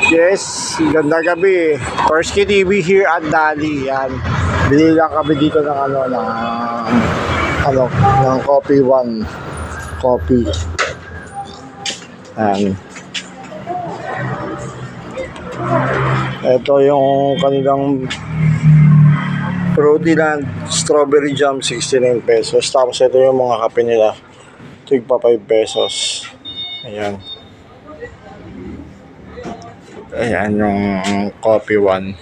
Yes, ganda gabi. Persky TV here at Dali. Yan. Bili lang kami dito ng ng Coffee One. Coffee. Yan. Ito yung kanilang Fruity Land Strawberry Jam, 69 pesos. Tapos ito yung mga kape nila. Tigpa 5 pesos. Ayan. Ayan yung Coffee One.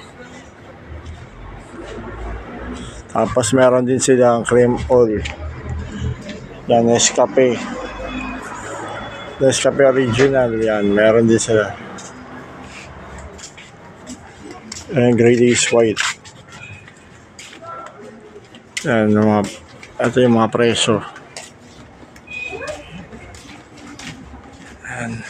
Tapos meron din silang cream oil. Yan, Nescafe. Nescafe original. Yan, meron din sila. Ayan, Great East White. Yan, ito yung mga preso. Ayan.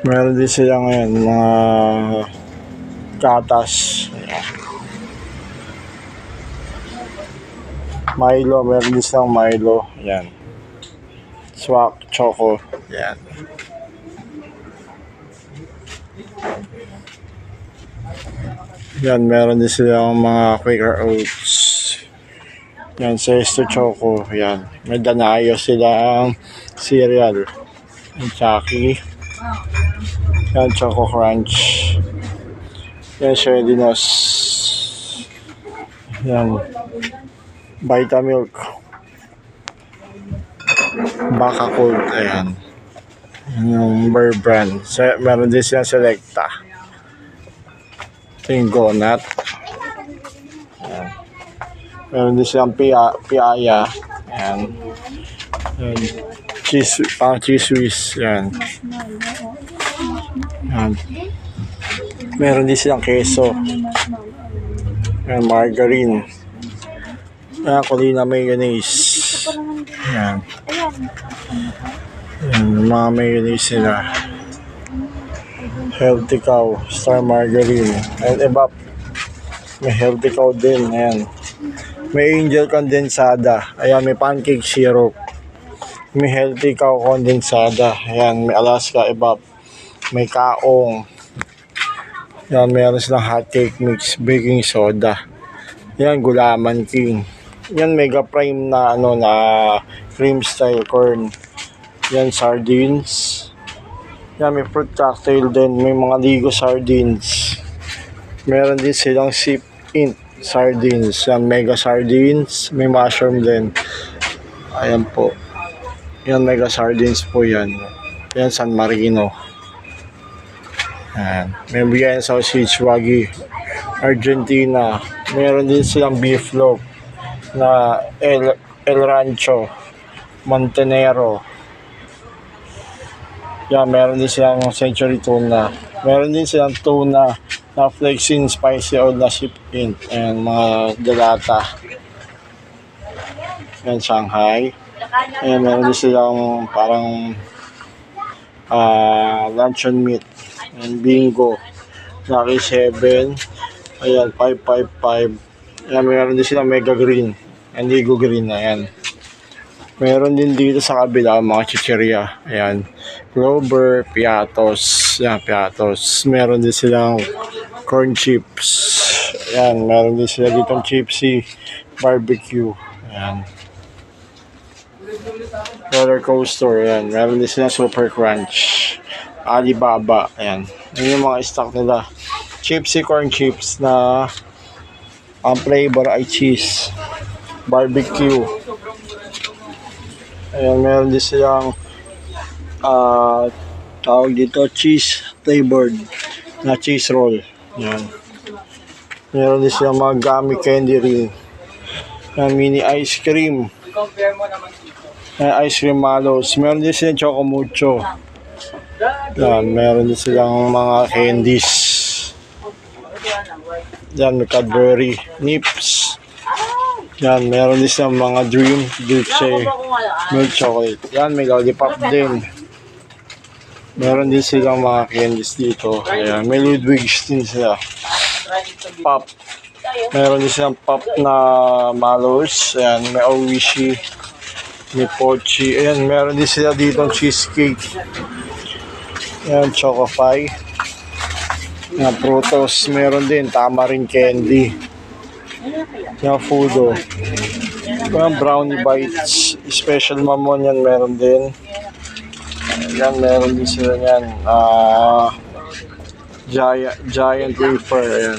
Meron din sila ngayon mga gatas. Milo, meron din silang Milo. Ayan. Swak, Choco. Ayan. Ayan, meron din silang mga Quaker Oats. Ayan, Sesto Choco. Ayan. May Danayo silang cereal. Ayan, Chucky. Ayan, Choco Crunch. Ayan, Shredinos. Ayan. Vitamilk. Baka Cold. Ayan. Ayan yung Bear Brand. Meron din silang Selecta. Ito yung Gonat. Ayan. Meron din silang Piaya. Ayan. Ayan. Cheese whiz. Ayan. Ayan. Meron din silang keso. Ayan, margarine. Ayan, Colina mayonnaise. Ayan. Ayan, mga mayonnaise nila. Healthy Cow, Star Margarine. Ayan, Evap. May Healthy Cow din. Ayan. May Angel Condensada. Ayan, may pancake syrup. May Healthy Cow Condensada. Ayan, may Alaska Evap. May Kaong. Ayan, meron silang hot cake mix, baking soda. Ayan, Gulaman King. Ayan, Mega Prime na na cream style corn. Ayan, sardines. Ayan, may fruit cocktail din. May mga Ligo sardines. Meron din silang Sip Int sardines. Ayan, Mega sardines. May mushroom din. Ayan po. Ayan, Mega sardines po yan. Ayan, San Marino. Ayan. May bigyan sausage Wagyu Argentina. Meron din silang beef loaf na El Rancho Montenero. Yan, meron din silang century tuna. Meron din silang tuna na flexing spicy oil na Sip Int. Ayan, mga delata. Ayan, Shanghai. Ayan, meron din silang parang luncheon meat. Ayan, Bingo. Lucky 7. Ayan, 555. Ayan, meron din silang Mega Green. Ayan, Ligo Green. Ayan. Meron din dito sa kabila mga chicheria. Ayan. Clover, Piatos. Ayan, Piatos. Meron din silang corn chips. Ayan, meron din sila ditong chipsy barbecue. Ayan. Roller coaster. Ayan. Meron din silang Super Crunch. Alibaba. Ayan. Ayan yung mga stock nila. Chipsy corn chips na ang flavor ay cheese. Barbecue. Ayan, meron din silang tawag dito, cheese flavored na cheese roll. Ayan. Meron din silang mga gummy candy ring. Ayan, mini ice cream. Ayan, ice cream mallows. Meron din silang choco mucho. Ayan, meron din silang mga candies. Ayan, may Cadbury Nips. Yan, meron din silang mga Dream Dulce milk chocolate. Yan, may lollipop din. Meron din silang mga candies dito. Ayan, may Ludwig's din sila. Pop. Meron din silang pop na mallows. Ayan, may Oishi. May Pochi. Ayan, meron din sila dito cheesecake. Yan, Chocofy. Yan, Frutos. Meron din, Tamarind Candy. Yan, Fudo. Yan, Brownie Bites. Special Mamon yan, meron din. Yan, meron din sila yan. Giant Wafer. Ayan.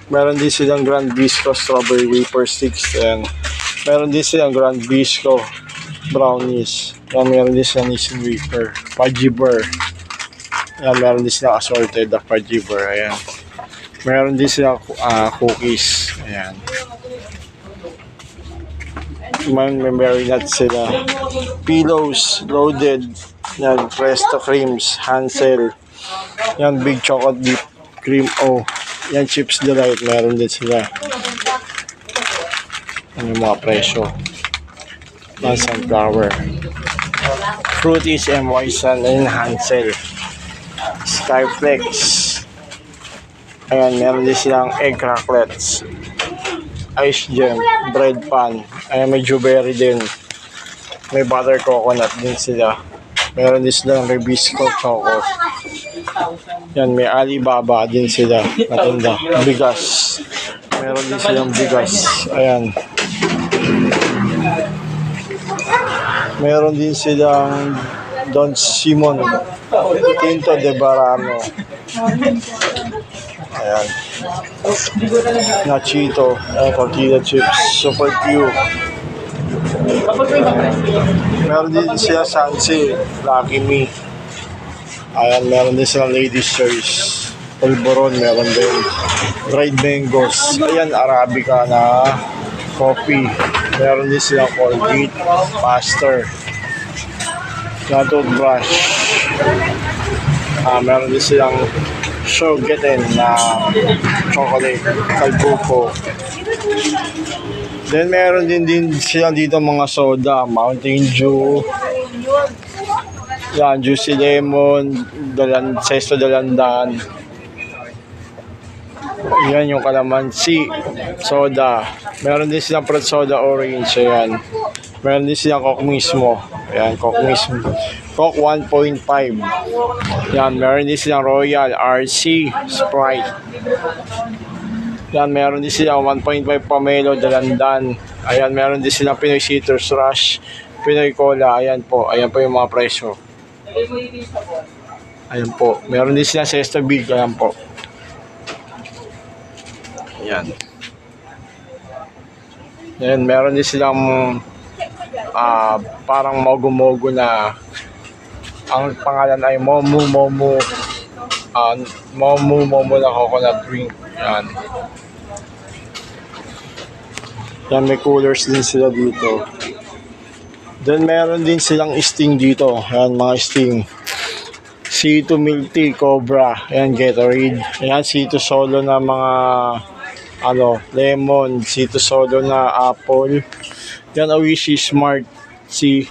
Meron din silang Grand Bisco Strawberry Wafer Sticks. Ayan. Meron din silang Grand Bisco Brownies. Ayan, meron din silang Nissin Wafer. Fudgy Bar. Ayan, meron din silang assorted na Fudgy Bar. Ayan. Meron din silang cookies. Ayan. May marinate sila. Pillows, loaded. Yan, Presto Creams, Hansel. Yan, Big Chocolate Dip Cream O. Yan, Chips Delight. Meron din sila. Yan yung mga presyo. Yan, Sunflower. Fruities, MY Sun. Yan, Hansel. Skyflex. Ayan, meron din silang Egg Cracklets. Ice Gem, Bread Pan. Ayan, may Juberry din. May Butter Coconut din sila. Meron din silang Rebisco Choco. Yan, may Alibaba din sila. Matanda. Bigas. Meron din silang bigas. Ayan. Meron din silang Don Simon Tinto de Barano. Ayan. Nachito. Ayan, tortilla chips. Super Q. Meron din siya Sansi. Lucky Me. Ayan, meron din silang Ladies Choice. Polvoron, meron din. Dried mangoes. Ayan, Arabica na coffee. Meron din silang Colgate. Pastor. Yan, toothbrush. Meron din silang Shogaten na chocolate. Calbuco. Then meron din sila dito mga soda, Mountain Dew. Yan, Juicy Lemon, Sesto Dalandan. Yan yung Calamansi soda. Meron din silang Fruit Soda Orange. Ayan. Meron din silang Coke mismo. Ayan, Coke mismo. Coke 1.5. Yan, meron din silang Royal, RC, Sprite. Yan, meron din silang 1.5 Pomelo, Dalandan. Ayan, meron din silang Pinoy Citrus Rush, Pinoy Cola. Ayan po yung mga presyo. Ayan po. Meron din silang Sesto Big. Ayan po. Ayan. Ayan, meron din silang parang mogo-mogo na ang pangalan ay Momu na coconut drink. Yan. Yan, may coolers din sila dito. Then meron din silang Sting dito. Yan, mga Sting. C2 Milk Tea, Cobra. Yan, Gatorade. Yan, C2 Solo na mga lemon. C2 Solo na apple. Yan, Oishi Smart C.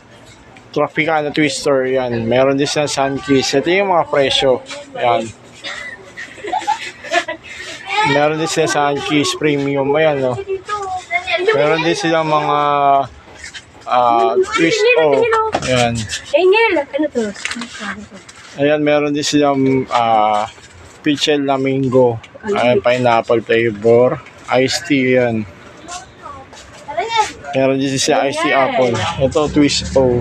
Tropicana Twister. Yan, meron din silang Sunkiss. Ito yung mga presyo. Yan. Meron din silang Sunkiss Premium. Ayan, no. Meron din silang mga twist o. Ayan. Ano to? Ayan, meron din silang pichel na mango. Ayan, pineapple flavor. Iced tea yan. Meron din silang iced tea apple. Ito, twist o.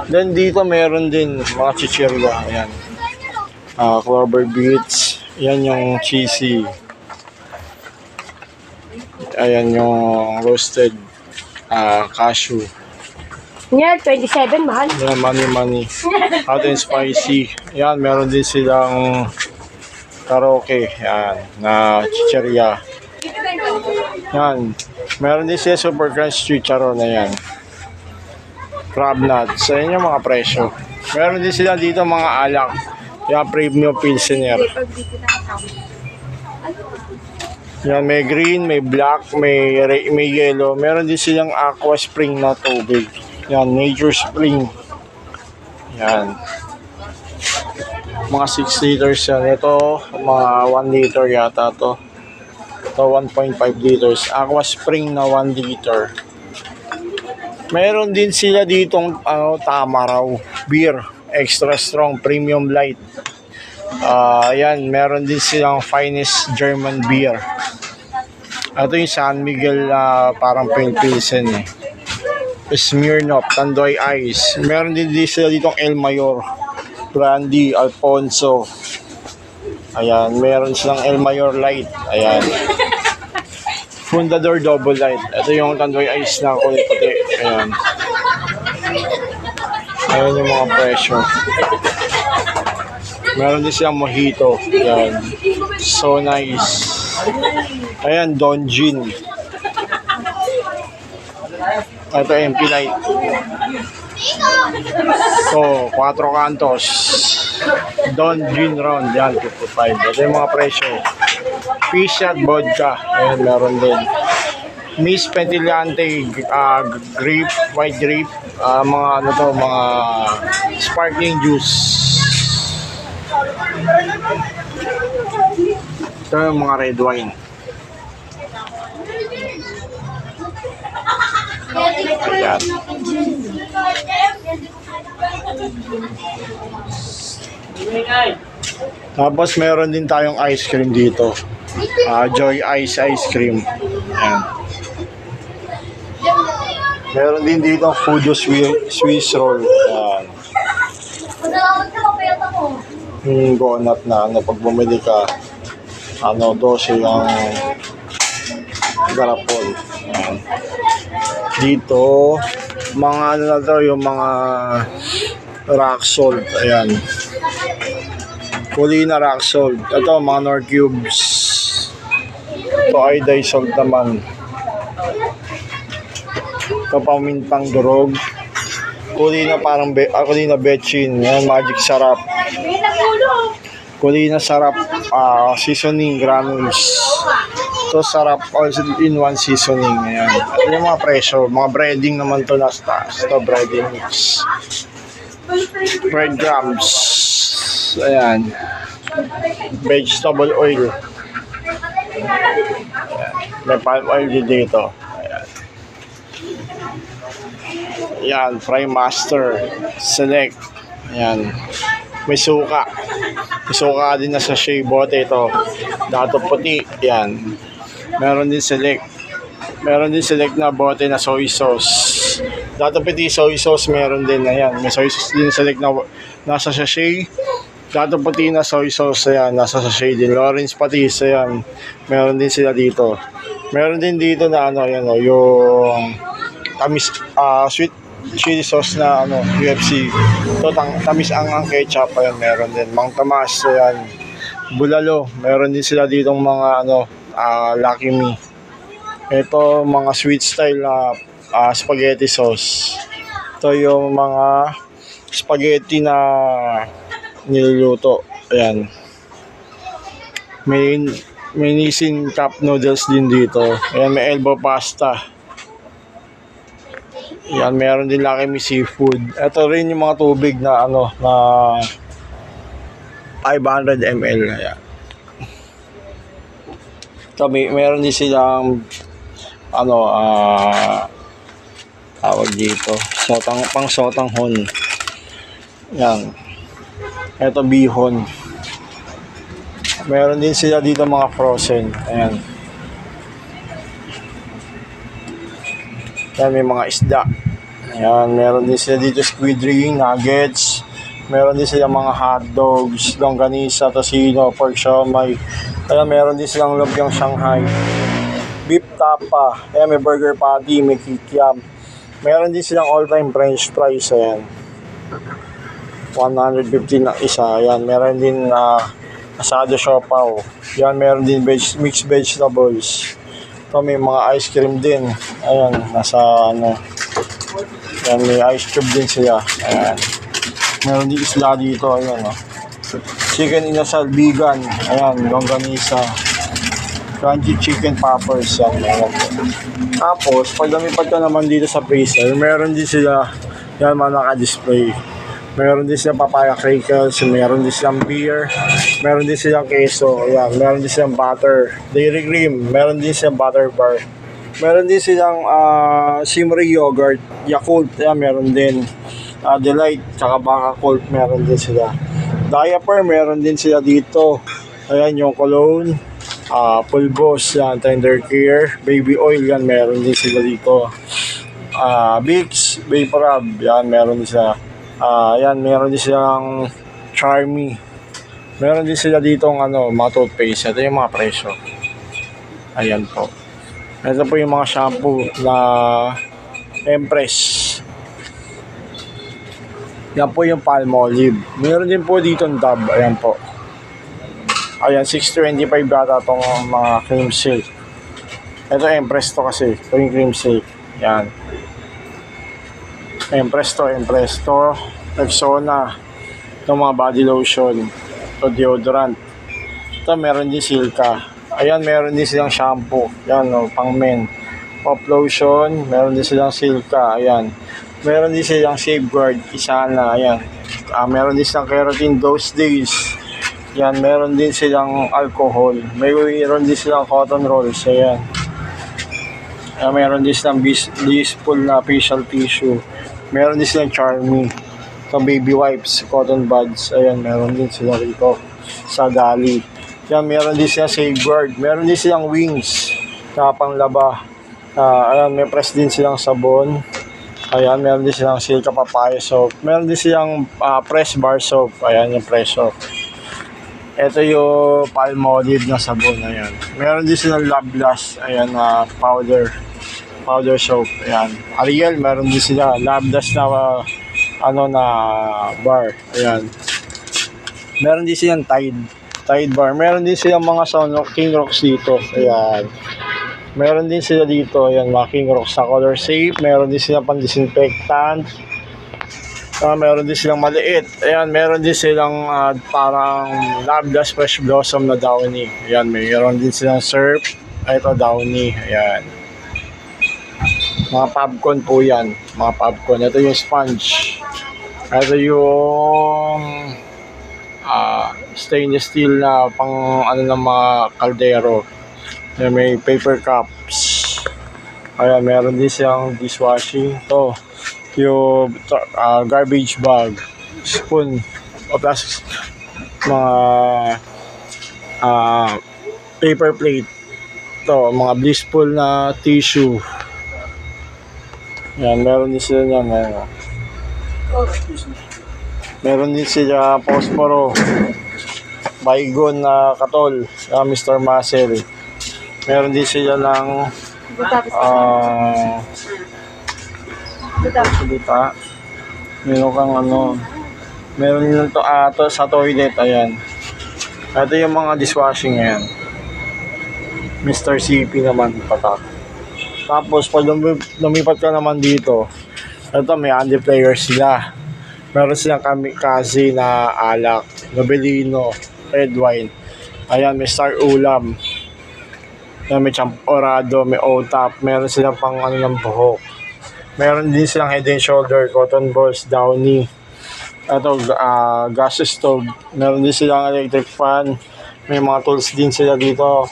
Then dito meron din mga chichirya. Ayan. Clover Beets. Yan yung cheesy. Ayan yung roasted cashew. Yan, 27, mahal. Yan, money. Hot and spicy. Yan, meron din silang karaoke. Yan, na chicheria. Yan, meron din silang super crunch chicharon na yan. Crab nuts. Ayan yung mga presyo. Meron din sila dito mga alak. Yan, premium pilsener. Yan, may green, may black, may yellow. Meron din silang aqua spring na tubig. Yan, Nature Spring. Yan. Mga 6 liters yan. Ito, mga 1 liter yata to. Ito, 1.5 liters. Aqua Spring na 1 liter. Meron din sila ditong Tamaraw beer. extra strong premium light. Ayan, meron din silang finest German beer. Ito yung San Miguel, parang Pilsen eh. Smirnoff, Tandoy Ice. Meron din sila ditong El Mayor, Brandy, Alfonso. Ayan, meron silang El Mayor Light. Ayan. Fundador Double Light. Ito yung Tandoy Ice na kulay puti. Ayan. Ayan yung mga presyo. Meron din silang Mojito. Ayan. So nice. Ayan, Don Gin. Ito MP Light. So, 4 cantos. Don Gin Round. Yan, 55. Ito yung mga presyo. Fish at vodka. Ayan, meron din. Miss Petillante, grape, white grape. Mga ano to, mga sparkling juice. Ito yung mga red wine. Ayan. Tapos meron din tayong ice cream dito. Joy Ice Cream. Ayan. Meron din dito Fudo Swiss Roll. Ayan. Donut na ano, pag bumili ka, 12 yung garapon. Ayan. Dito, mga ano na to, yung mga rock salt. Ayan. Kulina rock salt. Ito, mga Nor Cubes. Ito ay iodized salt naman. Ito, pamintang durog. Kulina parang kulina betchin. Ayan, magic sarap. Kulina sarap, seasoning granules. Ito sarap, also in one seasoning. Ayan. Ito yung mga presyo. Mga breading naman to na stars. Ito breading mix. Breadcrumbs. Ayan. Vegetable oil. Ayan. May palm oil din dito. Ayan. Ayan. Fry Master. Select. Ayan. May suka. May suka din na sa sachet bote ito. Dato puti. Ayan. Meron din select. Meron din select na bote na soy sauce. Dato puti soy sauce meron din. Ayan. May soy sauce din select na nasa sachet. Dato puti na soy sauce. Ayan. Nasa sachet din. Lawrence Patis. Ayan. Meron din sila dito. Meron din dito na ano. Ayan o. Yung tamis, sweet chili sauce na ano, UFC. Ito, tamis ang ketchup. Ayan, meron din. Mang Tomas, ayan. Bulalo. Meron din sila ditong mga ano, Lucky Me. Ito, mga sweet style na spaghetti sauce. Ito yung mga spaghetti na niluluto. Ayan. May Nissin cup noodles din dito. Ayan, may elbow pasta. Yan, meron din Lucky Me seafood. Ito rin yung mga tubig na ano, na 500 ml. Ayan. Ito, meron din silang ano, tawag dito, pang sotang hon. Yan. Ito bihon. Meron din sila dito mga frozen. Ayan. Yan, may mga isda. Ayan, meron din sila dito squid ring, nuggets. Meron din sila mga hot dogs, longganisa, tocino, pork siomai. Ayan, meron din silang lumpiang Shanghai. Beef tapa. Ayan, may burger patty, may kikiam. Meron din silang all-time french fries. Ayan. 150 na isa. Ayan, meron din asado siopaw. Ayan, meron din mixed vegetables. Ito, may mga ice cream din. Ayan, nasa ano. Ayan, may ice cube din sila. Ayan. Meron din isla dito. Ayan, oh. Chicken inasal, vegan. Ayan, longganisa. Crunchy chicken poppers. Ayan, meron din. Tapos, pag lumipat ka naman dito sa freezer, meron din sila, yan, mga naka-display. Meron din silang papaya crackers, meron din silang beer, meron din silang queso, ayan, meron din silang butter, dairy cream, meron din silang butter bar, meron din silang Simri yogurt, Yakult, ayan, meron din. Delight, tsaka Baka Colt, meron din sila. Diaper, meron din sila dito. Ayan yung cologne, pulbos, yan, tender care, baby oil, yan, meron din sila dito. Vicks, Vaporub, yan, meron din sila. Yan, meron din silang Charmy. Meron din sila dito mga toothpaste. Ito yung mga presyo. Ayan po. Ito po yung mga shampoo na Empress. Yan po yung Palmolive. Meron din po dito ang Dove. Ayan po. Ayan, 625 bata itong mga cream silk. Ito Empress to kasi. Ito yung cream silk. Yan. Empress to. Rexona. Ito mga body lotion. Ito deodorant. Ito meron din Silka. Ayan, meron din silang shampoo. Yan, pang men. Pop lotion. Meron din silang Silka. Ayan. Meron din silang Safeguard, Isana, ayan. Meron din silang Keratin Those Days. Yan, meron din silang alcohol. Meron din silang cotton rolls, ayan. Meron din silang blissful na facial tissue. Meron din silang Charmy. Ito baby wipes, cotton buds, ayan, meron din sila rito sa Dali. Yan, meron din silang Safeguard. Meron din silang Wings, panglaba. Ayan, may press din silang sabon. Ayan, meron din silang Silka Papaya soap. Meron din silang press bar soap. Ayan yung press soap. Ito yung Palmolive na sabon. Ayan. Meron din silang Love Last. Ayan, powder soap. Ayan. Ariel, meron din sila Love Last na na bar. Ayan. Meron din silang Tide bar. Meron din silang mga King Rocks dito. Ayan. Meron din sila dito, ayan, mga King Rocks na color safe. Meron din silang pang-disinfectant. Meron din silang maliit. Ayan, meron din silang parang Loveless Fresh Blossom na Downy. Ayan, meron din silang Surf. Ito, Downy. Ayan. Mga popcorn po yan. Mga popcorn. Ito yung sponge. Ito yung stainless steel na pang ng mga kaldero. May paper cups. Ayan, meron din siyang dishwashing. Ito, yung garbage bag, spoon, o plus mga paper plate. Ito, mga blissful na tissue. Ayan, meron din sila yan. Meron din sila Posporo, Baygon na Katol, Mr. Muscle. Meron din sila ng salita. Meron kang meron din to sa toilet. Ayan. Ito yung mga dishwashing ngayon. Mr. CP naman patak. Tapos pag lumipat ka naman dito, ito may Andy players sila. Meron silang kamikaze na alak, Nobelino, red wine. Ayan, may Star Ulam. Yan, may Champorado, may O-Top, meron silang pang ng buhok. Meron din silang Head and Shoulder, Cotton Balls, Downy. Ito, gas stove. Meron din silang electric fan. May mga tools din sila dito.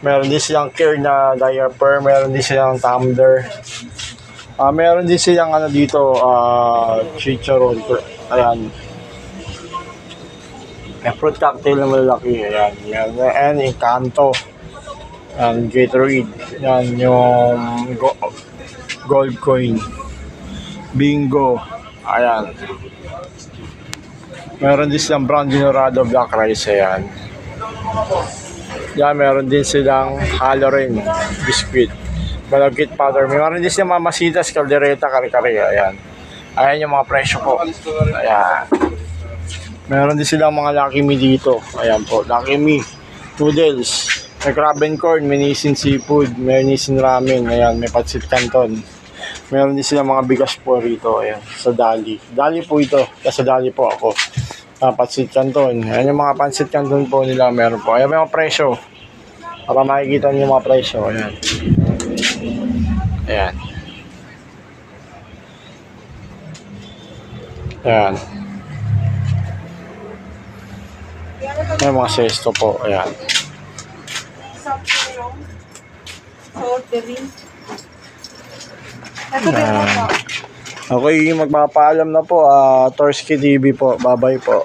Meron din silang care na diaper. Meron din silang tumbler. Meron din silang dito, chicharon. Ayan. May fruit cocktail na malaki. Ayan. Meron din Encanto. Gatorade. Yan yung gold coin. Bingo. Ayan. Meron din silang brown dinorado black rice. Ayan. Yan, meron din silang Halorin biscuit. Malagkit powder. Meron din silang mamasitas, caldereta, kare-kare. Ayan. Ayan yung mga presyo po. Ayan. Meron din silang mga Lucky Me dito. Ayan po. Lucky Me. Noodles. May crab and corn, may Nissin seafood, may Nissin ramen, ayan, may Pancit Canton. Meron din silang mga bigas po rito, ayan, sa Dali. Dali po ito, kasi Dali po ako. Pancit Canton, ayan yung mga Pancit Canton po nila, meron po. Ayan, may mga presyo. Para makikita niyo yung mga presyo, ayan. Ayan. Ayan. Ayan mga sesto po, ayan. Okay, magpapaalam na po. Torski TV po. Bye-bye po.